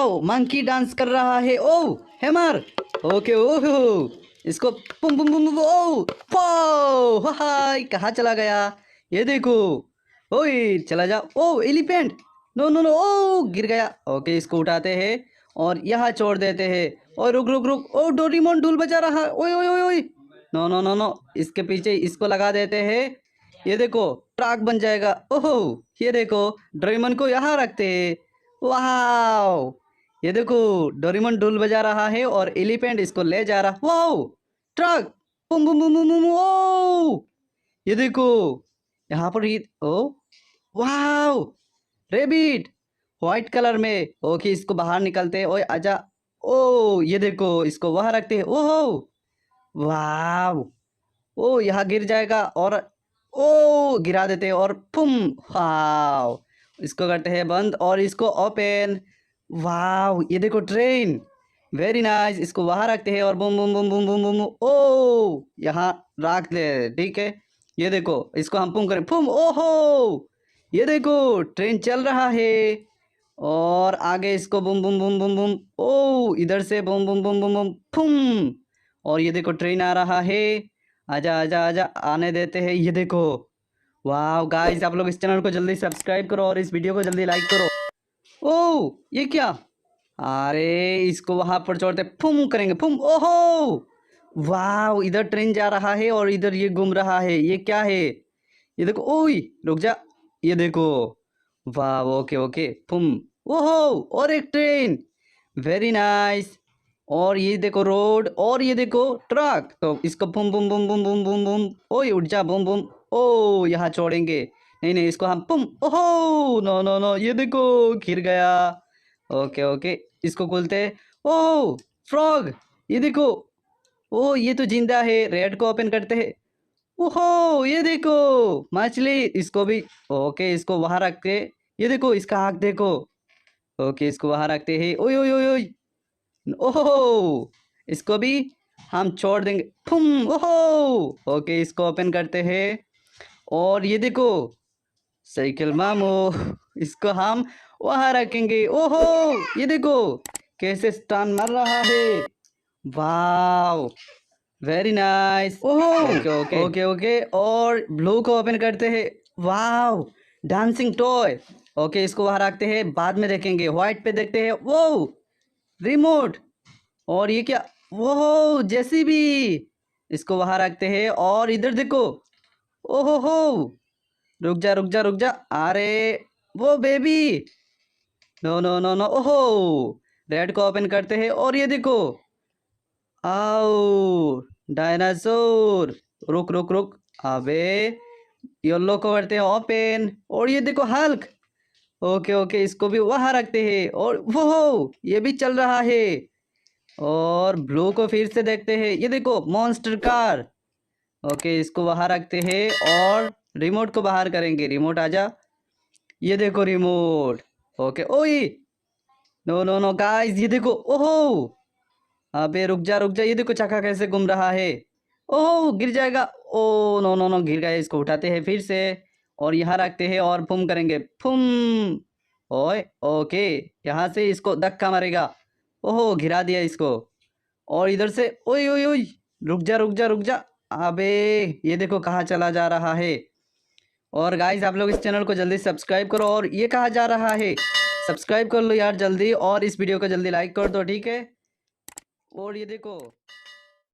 Wow monkey dance कर रहा है। ओ हैमर। ओके ओह इसको पुम पुम पुम ओ वाओ हाय कहाँ चला गया ये देखो। ओए चला जाओ। ओ एलिफेंट नो नो नो ओ गिर गया। ओके इसको उठाते हैं और यहाँ छोड़ देते हैं। और रुक रुक रुक ओ डोरेमोन ढोल बजा रहा है। ओए ओए ओए ओए नो नो नो नो इसके पीछे इसको लगा देते हैं। ये देखो ट्रक बन जाएगा। ओहो ये देखो डोरेमोन को यहाँ रखते हैं। वाह ये देखो डोरेमोन ढोल बजा रहा है और एलिफेंट इसको ले जा रहा। वाओ ट्रक बुम बुम बुम बुम बुम ओ ये देखो यहाँ पर ही oh wow rabbit white colour में। ओके इसको बाहर निकलते हैं। ओए आजा। ओ ये देखो इसको वहां रखते हैं। ओहो वाह ओ यहाँ गिर जाएगा और ओ गिरा देते हैं और पुम वाव इसको करते हैं बंद और इसको ओपन। वाव ये देखो ट्रेन वेरी नाइस। इसको वहाँ रखते हैं और boom boom boom boom boom boom oh यहाँ रख दे ठीक है। ये देखो इसको हम पुम करें पुम ओहो ये देखो ट्रेन चल रहा है और आगे इसको boom boom boom boom boom oh इधर से boom boom boom boom boom पुम और ये देखो ट्रेन आ रहा है। आजा आजा आजा आने देते हैं। ये देखो वाह गाइस आप लोग इस चैनल को जल्दी सब्सक्राइब करो और इस वीडियो को जल्दी लाइक करो। ओ ये क्या अरे इसको वहां पर छोड़ते फुम करेंगे फुम ओहो वाह इधर ट्रेन जा रहा है और इधर ये घूम रहा है। ये क्या है ये देखो ओई रुक जा। ये देखो वाह ओके ओके फुम ओहो और एक ट्रेन वेरी नाइस। और ये देखो रोड और ये देखो ट्रक तो इसको बुम बुम बुम बुम बुम बुम बुम ओए उठ जा बुम बुम ओ यहाँ छोड़ेंगे। नहीं नहीं इसको हम बुम ओहो नो नो नो ये देखो गिर गया। ओके ओके इसको खोलते ओ फ्रॉग ये देखो ओ ये तो जिंदा है। रेड को ओपन करते हैं। ओहो ये देखो मछली इसको भी ओके इसको वहां रख के ये देखो इसका आँख देखो। ओके इसको वहां रखते हैं। ओए ओए ओए ओए ओहो इसको भी हम छोड़ देंगे फुम ओहो ओके इसको ओपन करते हैं और ये देखो साइकिल मामो इसको हम वहां रखेंगे। ओहो ये देखो कैसे स्टन मार रहा है। वाव वेरी नाइस। ओहो ओके ओके ओके ओके और ब्लू को ओपन करते हैं। वाव डांसिंग टॉय ओके इसको वहां रखते हैं बाद में देखेंगे। व्हाइट पे देखते हैं वो रिमोट और ये क्या वो जेसीबी इसको वहां रखते हैं और इधर देखो ओहो हो रुक जा रुक जा रुक जा अरे वो baby no no no no ओहो रेड को ओपन करते हैं और ये देखो आओ डायनासोर रुक रुक रुक अबे येलो को करते हैं ओपन और ये देखो हल्क ओके ओके इसको भी वहां रखते हैं और वो ये भी चल रहा है। और ब्लू को फिर से देखते हैं। ये देखो मॉन्स्टर कार ओके इसको वहां रखते हैं और रिमोट को बाहर करेंगे। रिमोट आजा। ये देखो रिमोट ओके ओए नो नो नो गाइस ये देखो ओहो अबे रुक जा ये देखो चक्का कैसे घूम रहा है। ओहो गिर जाएगा। ओ नो नो नो गिर गया। इसको उठाते हैं फिर से और यहाँ रखते हैं और फुम करेंगे फुम ओए ओके यहाँ से इसको धक्का मारेगा। ओहो गिरा दिया इसको और इधर से ओए ओए ओए रुक जा रुक जा रुक जा अबे ये देखो कहाँ चला जा रहा है। और गाइस आप लोग इस चैनल को जल्दी सब्सक्राइब करो और ये कहाँ जा रहा है सब्सक्राइब कर लो यार जल्दी और इस वीडियो को जल्दी लाइक कर दो ठीक है। और ये देखो